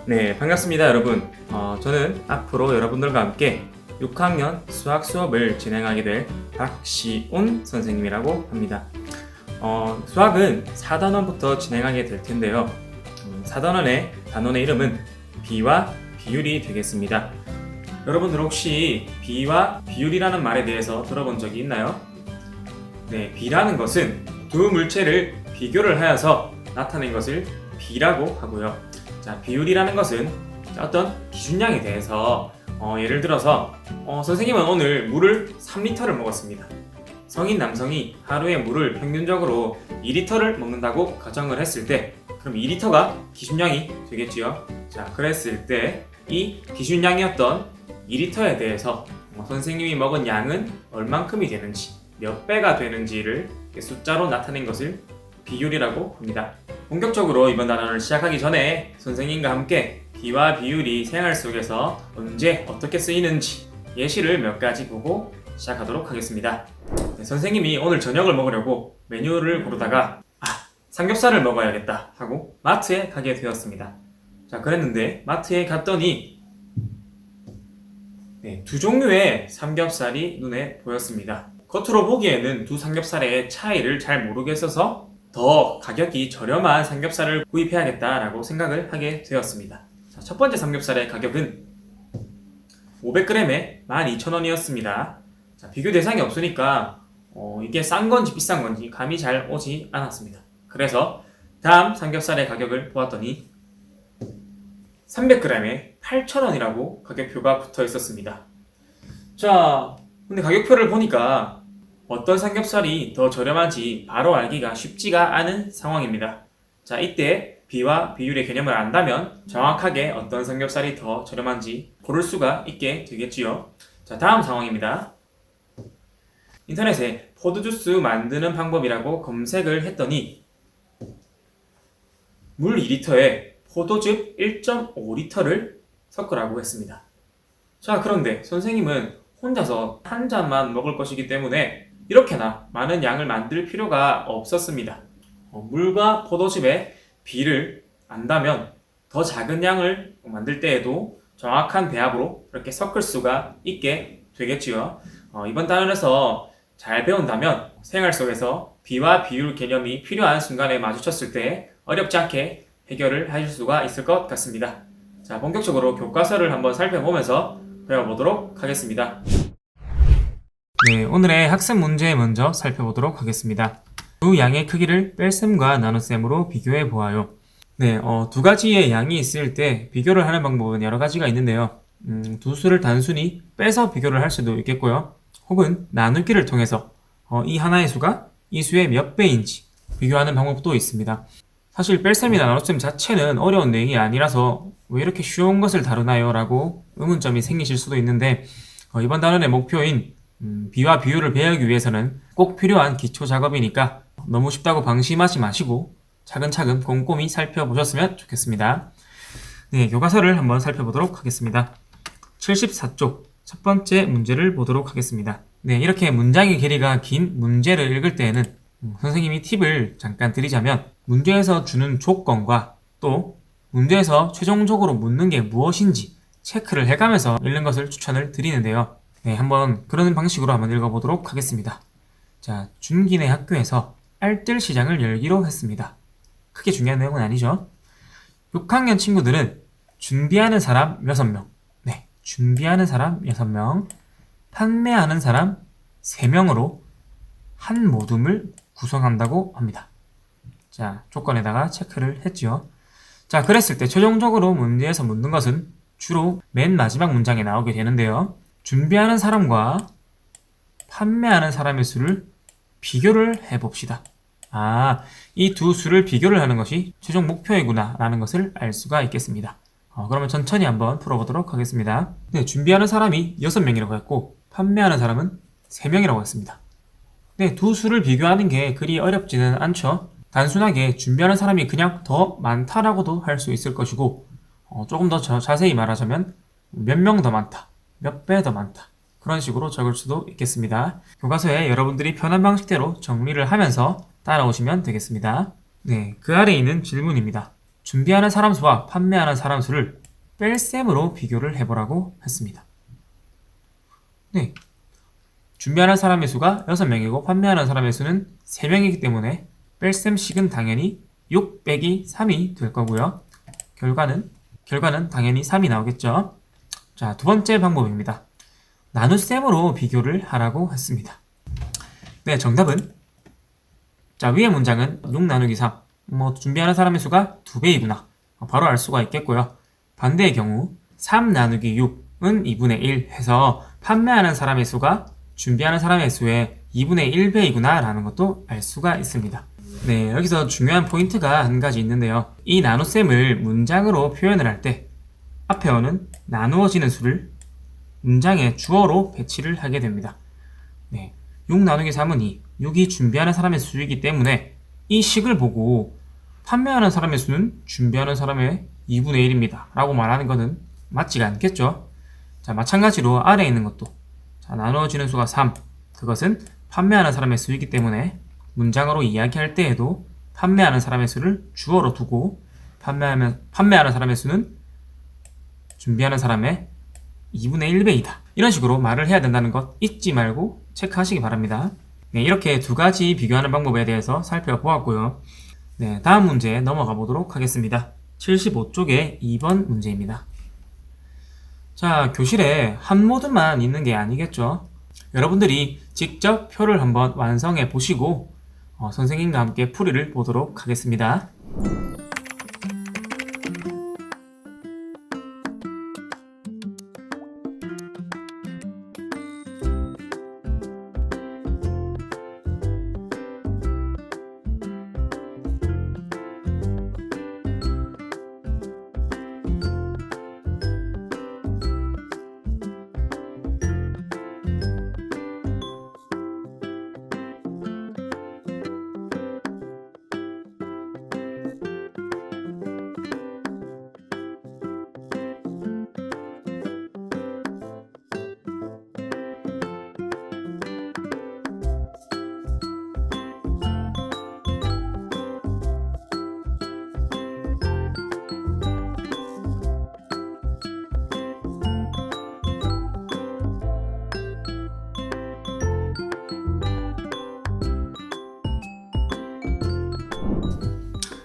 네, 반갑습니다, 여러분. 저는 앞으로 여러분들과 함께 6학년 수학 수업을 진행하게 될 박시온 선생님이라고 합니다. 수학은 4단원부터 진행하게 될 텐데요. 4단원의 단원의 이름은 비와 비율이 되겠습니다. 여러분들 혹시 비와 비율이라는 말에 대해서 들어본 적이 있나요? 네, 비라는 것은 두 물체를 비교를 하여서 나타낸 것을 비라고 하고요. 자, 비율이라는 것은 어떤 기준량에 대해서 예를 들어서 선생님은 오늘 물을 3리터를 먹었습니다. 성인 남성이 하루에 물을 평균적으로 2리터를 먹는다고 가정을 했을 때 그럼 2리터가 기준량이 되겠지요. 자, 그랬을 때 이 기준량이었던 2리터에 대해서 선생님이 먹은 양은 얼만큼이 되는지 몇 배가 되는지를 숫자로 나타낸 것을 비율이라고 합니다. 본격적으로 이번 단원을 시작하기 전에 선생님과 함께 비와 비율이 생활 속에서 언제 어떻게 쓰이는지 예시를 몇 가지 보고 시작하도록 하겠습니다. 네, 선생님이 오늘 저녁을 먹으려고 메뉴를 고르다가 삼겹살을 먹어야겠다 하고 마트에 가게 되었습니다. 자, 그랬는데 마트에 갔더니 두 종류의 삼겹살이 눈에 보였습니다. 겉으로 보기에는 두 삼겹살의 차이를 잘 모르겠어서 더 가격이 저렴한 삼겹살을 구입해야겠다라고 생각을 하게 되었습니다. 자, 첫 번째 삼겹살의 가격은 500g에 12,000원이었습니다. 자, 비교 대상이 없으니까 이게 싼 건지 비싼 건지 감이 잘 오지 않았습니다. 그래서 다음 삼겹살의 가격을 보았더니 300g에 8,000원이라고 가격표가 붙어 있었습니다. 자, 근데 가격표를 보니까 어떤 삼겹살이 더 저렴한지 바로 알기가 쉽지가 않은 상황입니다. 자, 이때 비와 비율의 개념을 안다면 정확하게 어떤 삼겹살이 더 저렴한지 고를 수가 있게 되겠지요. 자, 다음 상황입니다. 인터넷에 포도주스 만드는 방법이라고 검색을 했더니 물 2리터에 포도즙 1.5리터를 섞으라고 했습니다. 자, 그런데 선생님은 혼자서 한 잔만 먹을 것이기 때문에 이렇게나 많은 양을 만들 필요가 없었습니다. 물과 포도즙의 비를 안다면 더 작은 양을 만들 때에도 정확한 배합으로 이렇게 섞을 수가 있게 되겠지요. 이번 단원에서 잘 배운다면 생활 속에서 비와 비율 개념이 필요한 순간에 마주쳤을 때 어렵지 않게 해결을 하실 수가 있을 것 같습니다. 자, 본격적으로 교과서를 한번 살펴보면서 배워보도록 하겠습니다. 네, 오늘의 학습 문제 먼저 살펴보도록 하겠습니다. 두 양의 크기를 뺄셈과 나눗셈으로 비교해 보아요. 네, 두 가지의 양이 있을 때 비교를 하는 방법은 여러 가지가 있는데요. 두 수를 단순히 빼서 비교를 할 수도 있겠고요. 혹은 나누기를 통해서 이 하나의 수가 이 수의 몇 배인지 비교하는 방법도 있습니다. 사실 뺄셈이나 나눗셈 자체는 어려운 내용이 아니라서 왜 이렇게 쉬운 것을 다루나요? 라고 의문점이 생기실 수도 있는데 이번 단원의 목표인 비와 비율을 배우기 위해서는 꼭 필요한 기초 작업이니까 너무 쉽다고 방심하지 마시고 차근차근 꼼꼼히 살펴보셨으면 좋겠습니다. 네, 교과서를 한번 살펴보도록 하겠습니다. 74쪽 첫 번째 문제를 보도록 하겠습니다. 네, 이렇게 문장의 길이가 긴 문제를 읽을 때에는 선생님이 팁을 잠깐 드리자면 문제에서 주는 조건과 또 문제에서 최종적으로 묻는 게 무엇인지 체크를 해가면서 읽는 것을 추천을 드리는데요. 네, 한번 그런 방식으로 한번 읽어보도록 하겠습니다. 자, 준기네 학교에서 알뜰 시장을 열기로 했습니다. 크게 중요한 내용은 아니죠. 6학년 친구들은 준비하는 사람 6명, 네, 준비하는 사람 6명, 판매하는 사람 3명으로 한 모둠을 구성한다고 합니다. 자, 조건에다가 체크를 했죠. 자, 그랬을 때 최종적으로 문제에서 묻는 것은 주로 맨 마지막 문장에 나오게 되는데요. 준비하는 사람과 판매하는 사람의 수를 비교를 해봅시다. 이 두 수를 비교를 하는 것이 최종 목표이구나 라는 것을 알 수가 있겠습니다. 그러면 천천히 한번 풀어보도록 하겠습니다. 네, 준비하는 사람이 6명이라고 했고 판매하는 사람은 3명이라고 했습니다. 네, 두 수를 비교하는 게 그리 어렵지는 않죠. 단순하게 준비하는 사람이 그냥 더 많다라고도 할 수 있을 것이고 조금 더 자세히 말하자면 몇 명 더 많다, 몇 배 더 많다 그런 식으로 적을 수도 있겠습니다. 교과서에 여러분들이 편한 방식대로 정리를 하면서 따라오시면 되겠습니다. 네, 그 아래에 있는 질문입니다. 준비하는 사람 수와 판매하는 사람 수를 뺄셈으로 비교를 해보라고 했습니다. 네. 준비하는 사람의 수가 6명이고 판매하는 사람의 수는 3명이기 때문에 뺄셈식은 당연히 6 빼기 3이 될 거고요. 결과는 당연히 3이 나오겠죠. 자, 두 번째 방법입니다. 나눗셈으로 비교를 하라고 했습니다. 네, 정답은 자, 위의 문장은 6 나누기 3. 준비하는 사람의 수가 2배이구나. 바로 알 수가 있겠고요. 반대의 경우 3 나누기 6은 2분의 1 해서 판매하는 사람의 수가 준비하는 사람의 수의 2분의 1배이구나 라는 것도 알 수가 있습니다. 네, 여기서 중요한 포인트가 한 가지 있는데요. 이 나눗셈을 문장으로 표현을 할 때 앞에 오는 나누어지는 수를 문장의 주어로 배치를 하게 됩니다. 네, 6 나누기 3은 2, 6이 준비하는 사람의 수이기 때문에 이 식을 보고 판매하는 사람의 수는 준비하는 사람의 2분의 1입니다 라고 말하는 것은 맞지가 않겠죠. 자, 마찬가지로 아래에 있는 것도 자, 나누어지는 수가 3, 그것은 판매하는 사람의 수이기 때문에 문장으로 이야기할 때에도 판매하는 사람의 수를 주어로 두고 판매하는 사람의 수는 준비하는 사람의 2분의 1배이다. 이런 식으로 말을 해야 된다는 것 잊지 말고 체크하시기 바랍니다. 네, 이렇게 두 가지 비교하는 방법에 대해서 살펴보았고요. 네, 다음 문제 넘어가 보도록 하겠습니다. 75쪽의 2번 문제입니다. 자, 교실에 한 모드만 있는 게 아니겠죠. 여러분들이 직접 표를 한번 완성해 보시고 선생님과 함께 풀이를 보도록 하겠습니다.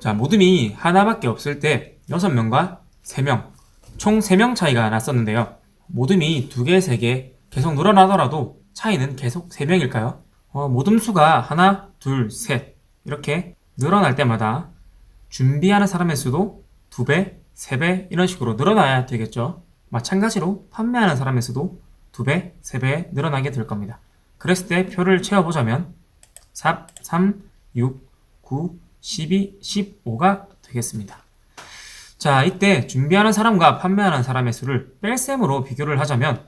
자, 모둠이 하나밖에 없을 때 6명과 3명, 총 3명 차이가 났었는데요. 모둠이 2개, 3개 계속 늘어나더라도 차이는 계속 3명일까요? 모둠 수가 하나, 둘, 셋 이렇게 늘어날 때마다 준비하는 사람의 수도 2배, 3배 이런 식으로 늘어나야 되겠죠. 마찬가지로 판매하는 사람의 수도 2배, 3배 늘어나게 될 겁니다. 그랬을 때 표를 채워보자면 4, 3, 6, 9, 12, 15가 되겠습니다. 자, 이때 준비하는 사람과 판매하는 사람의 수를 뺄셈으로 비교를 하자면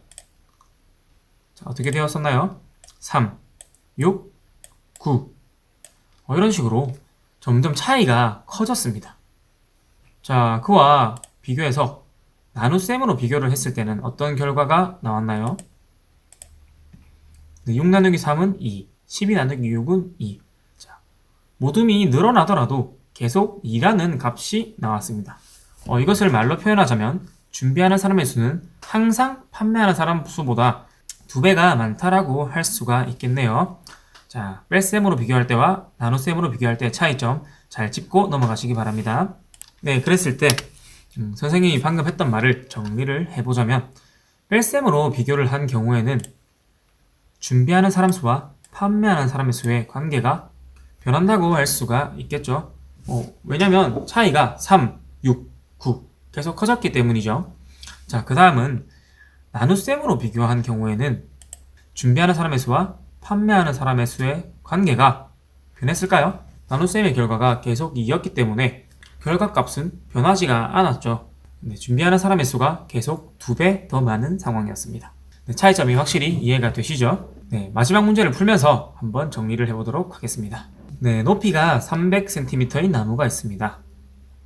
자, 어떻게 되었었나요? 3, 6, 9 이런 식으로 점점 차이가 커졌습니다. 자, 그와 비교해서 나눗셈으로 비교를 했을 때는 어떤 결과가 나왔나요? 6 나누기 3은 2, 12 나누기 6은 2. 모둠이 늘어나더라도 계속 2라는 값이 나왔습니다. 이것을 말로 표현하자면 준비하는 사람의 수는 항상 판매하는 사람 수보다 2배가 많다라고 할 수가 있겠네요. 자, 뺄셈으로 비교할 때와 나눗셈으로 비교할 때 차이점 잘 짚고 넘어가시기 바랍니다. 네, 그랬을 때 선생님이 방금 했던 말을 정리를 해보자면 뺄셈으로 비교를 한 경우에는 준비하는 사람 수와 판매하는 사람의 수의 관계가 변한다고 할 수가 있겠죠. 왜냐면 차이가 3, 6, 9 계속 커졌기 때문이죠. 자, 그 다음은 나눗셈으로 비교한 경우에는 준비하는 사람의 수와 판매하는 사람의 수의 관계가 변했을까요? 나눗셈의 결과가 계속 2였기 때문에 결과값은 변하지가 않았죠. 준비하는 사람의 수가 계속 2배 더 많은 상황이었습니다. 차이점이 확실히 이해가 되시죠? 네, 마지막 문제를 풀면서 한번 정리를 해보도록 하겠습니다. 네, 높이가 300cm인 나무가 있습니다.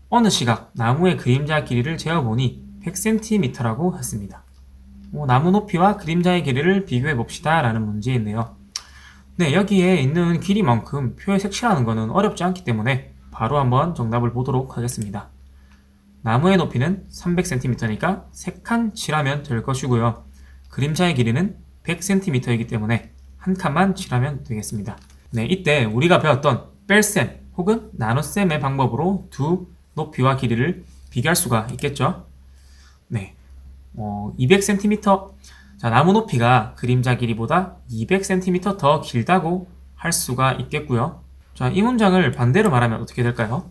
어느 시각 나무의 그림자 길이를 재어보니 100cm라고 했습니다. 나무 높이와 그림자의 길이를 비교해 봅시다 라는 문제인데요. 네, 여기에 있는 길이만큼 표에 색칠하는 것은 어렵지 않기 때문에 바로 한번 정답을 보도록 하겠습니다. 나무의 높이는 300cm니까 3칸 칠하면 될 것이고요. 그림자의 길이는 100cm이기 때문에 한 칸만 칠하면 되겠습니다. 네, 이때 우리가 배웠던 뺄셈 혹은 나눗셈의 방법으로 두 높이와 길이를 비교할 수가 있겠죠. 네, 200cm, 자, 나무 높이가 그림자 길이보다 200cm 더 길다고 할 수가 있겠고요. 자, 이 문장을 반대로 말하면 어떻게 될까요?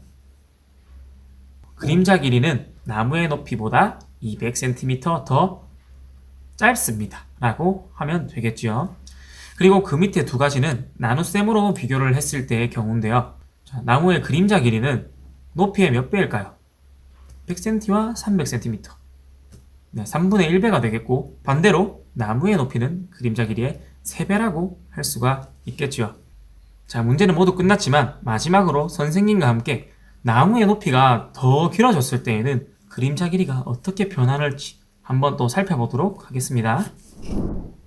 그림자 길이는 나무의 높이보다 200cm 더 짧습니다. 라고 하면 되겠죠. 그리고 그 밑에 두 가지는 나눗셈으로 비교를 했을 때의 경우인데요. 자, 나무의 그림자 길이는 높이의 몇 배일까요? 100cm와 300cm. 네, 3분의 1배가 되겠고, 반대로 나무의 높이는 그림자 길이의 3배라고 할 수가 있겠죠. 자, 문제는 모두 끝났지만 마지막으로 선생님과 함께 나무의 높이가 더 길어졌을 때에는 그림자 길이가 어떻게 변하는지 한번 또 살펴보도록 하겠습니다.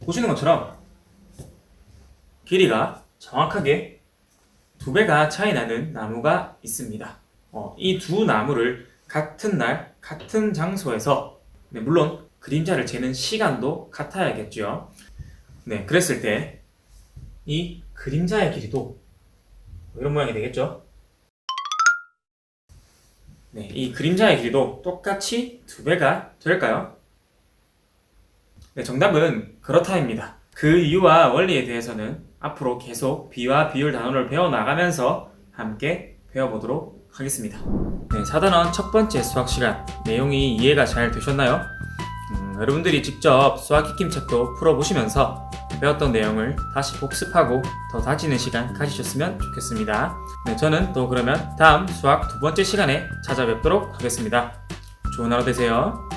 보시는 것처럼 길이가 정확하게 2배가 차이 나는 나무가 있습니다. 이 두 나무를 같은 날, 같은 장소에서, 네, 물론 그림자를 재는 시간도 같아야겠죠. 네, 그랬을 때 이 그림자의 길이도 이런 모양이 되겠죠. 네, 이 그림자의 길이도 똑같이 2배가 될까요? 네, 정답은 그렇다입니다. 그 이유와 원리에 대해서는 앞으로 계속 비와 비율 단원을 배워나가면서 함께 배워보도록 하겠습니다. 네, 4단원 첫 번째 수학 시간 내용이 이해가 잘 되셨나요? 여러분들이 직접 수학 익힘책도 풀어보시면서 배웠던 내용을 다시 복습하고 더 다지는 시간 가지셨으면 좋겠습니다. 네, 저는 또 그러면 다음 수학 두 번째 시간에 찾아뵙도록 하겠습니다. 좋은 하루 되세요.